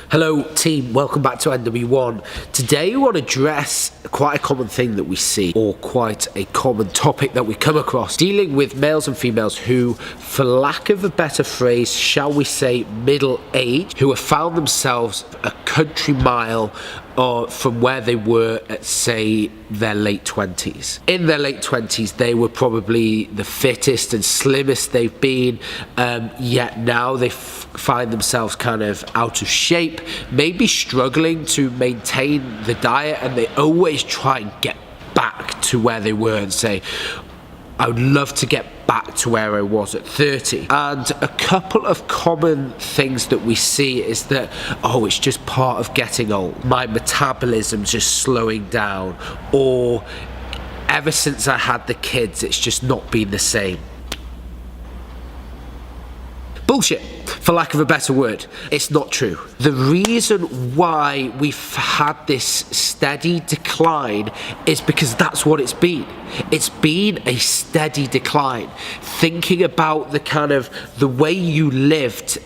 Hello team, welcome back to NW1. Today we want to address quite a common thing that we see, or quite a common topic that we come across, dealing with males and females who, for lack of a better phrase, shall we say middle age, who have found themselves a country mile from where they were at, say, their late 20s. In their late 20s, they were probably the fittest and slimmest they've been, yet now they find themselves kind of out of shape, maybe struggling to maintain the diet, and they always try and get back to where they were and say, I would love to get back to where I was at 30. And a couple of common things that we see is that, it's just part of getting old. My metabolism's just slowing down, or ever since I had the kids, it's just not been the same. Bullshit, for lack of a better word. It's not true. The reason why we've had this steady decline is because that's what it's been. It's been a steady decline. Thinking about the way you lived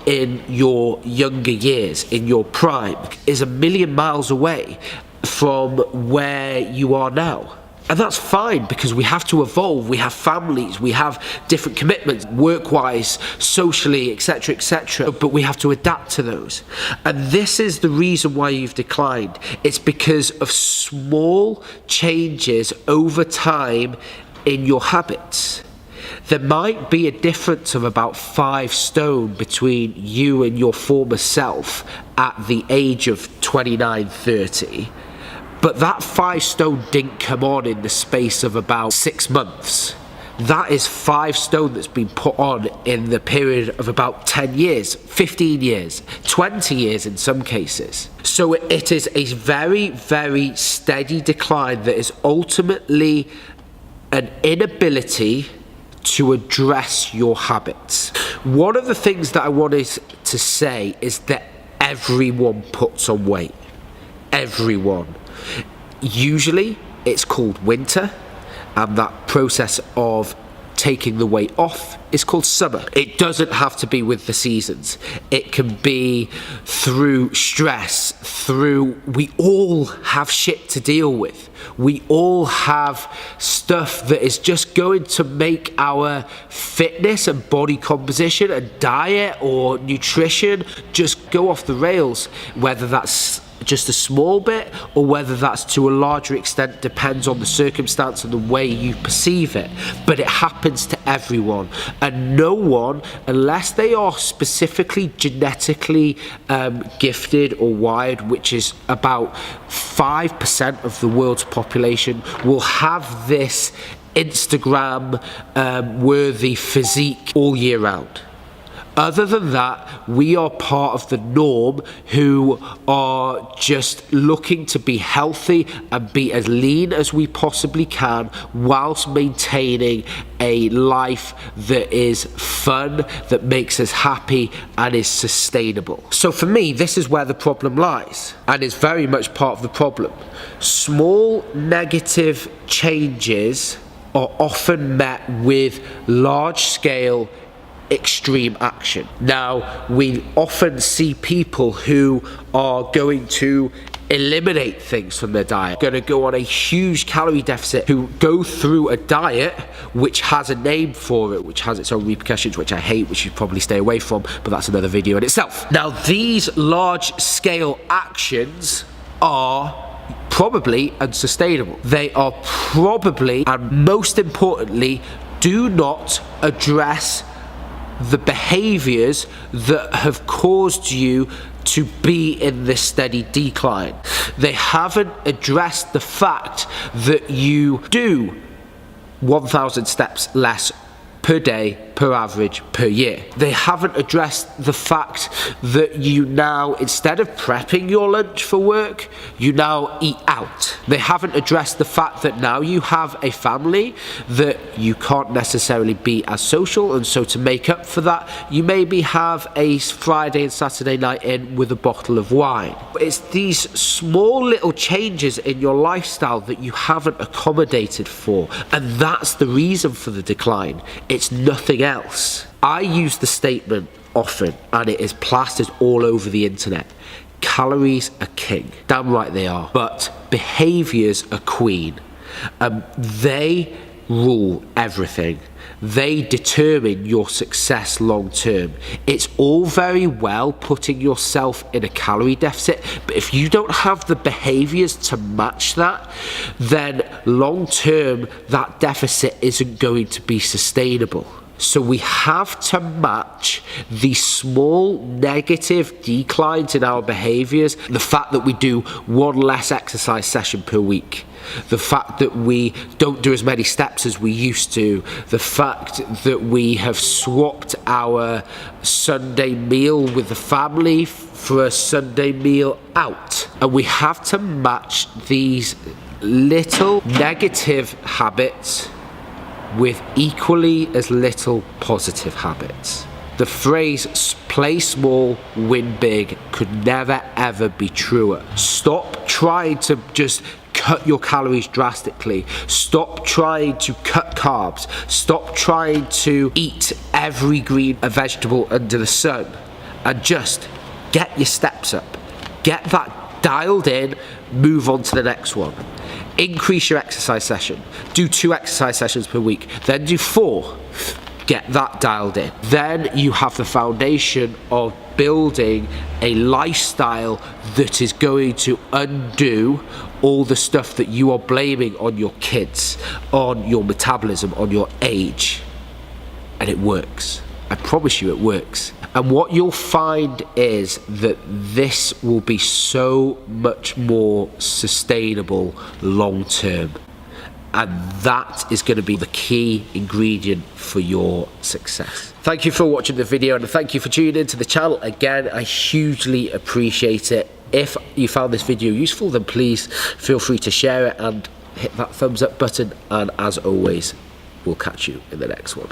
in your younger years, in your prime, is a million miles away from where you are now. And that's fine, because we have to evolve, we have families, we have different commitments, work-wise, socially, etc., but we have to adapt to those. And this is the reason why you've declined. It's because of small changes over time in your habits. There might be a difference of about 5 stone between you and your former self at the age of 29, 30. But that 5 stone didn't come on in the space of about 6 months. That is 5 stone that's been put on in the period of about 10 years, 15 years, 20 years in some cases. So it is a very, very steady decline that is ultimately an inability to address your habits. One of the things that I wanted to say is that everyone puts on weight. Everyone. Usually it's called winter, and that process of taking the weight off is called summer. It doesn't have to be with the seasons. It can be through stress, we all have shit to deal with. We all have stuff that is just going to make our fitness and body composition and diet or nutrition just go off the rails, whether that's just a small bit or whether that's to a larger extent depends on the circumstance and the way you perceive it. But it happens to everyone, and no one, unless they are specifically genetically gifted or wired, which is about 5% of the world's population, will have this Instagram worthy physique all year round. Other than that, we are part of the norm who are just looking to be healthy and be as lean as we possibly can, whilst maintaining a life that is fun, that makes us happy and is sustainable. So for me, this is where the problem lies, and is very much part of the problem. Small negative changes are often met with large-scale extreme action. Now, we often see people who are going to eliminate things from their diet, going to go on a huge calorie deficit, who go through a diet which has a name for it, which has its own repercussions, which I hate, which you probably stay away from, but that's another video in itself. Now, these large scale actions are probably unsustainable. They are probably, and most importantly, do not address the behaviors that have caused you to be in this steady decline. They haven't addressed the fact that you do 1,000 steps less per day, per average, per year. They haven't addressed the fact that you now, instead of prepping your lunch for work, you now eat out. They haven't addressed the fact that now you have a family, that you can't necessarily be as social, and so to make up for that, you maybe have a Friday and Saturday night in with a bottle of wine. It's these small little changes in your lifestyle that you haven't accommodated for, and that's the reason for the decline. It's nothing else. I use the statement often, and it is plastered all over the internet. Calories are king. Damn right they are. But behaviours are queen. They rule everything. They determine your success long term. It's all very well putting yourself in a calorie deficit, but if you don't have the behaviours to match that, then long term that deficit isn't going to be sustainable. So we have to match the small negative declines in our behaviours, the fact that we do one less exercise session per week, the fact that we don't do as many steps as we used to, the fact that we have swapped our Sunday meal with the family for a Sunday meal out. And we have to match these little negative habits with equally as little positive habits. The phrase play small, win big could never ever be truer. Stop trying to just cut your calories drastically. Stop trying to cut carbs. Stop trying to eat every green vegetable under the sun, and just get your steps up. Get that dialed in, move on to the next one. Increase your exercise session. Do 2 exercise sessions per week, then do 4. Get that dialed in. Then you have the foundation of building a lifestyle that is going to undo all the stuff that you are blaming on your kids, on your metabolism, on your age. And it works. I promise you it works. And what you'll find is that this will be so much more sustainable long term. And that is going to be the key ingredient for your success. Thank you for watching the video, and thank you for tuning into the channel. Again, I hugely appreciate it. If you found this video useful, then please feel free to share it and hit that thumbs up button. And as always, we'll catch you in the next one.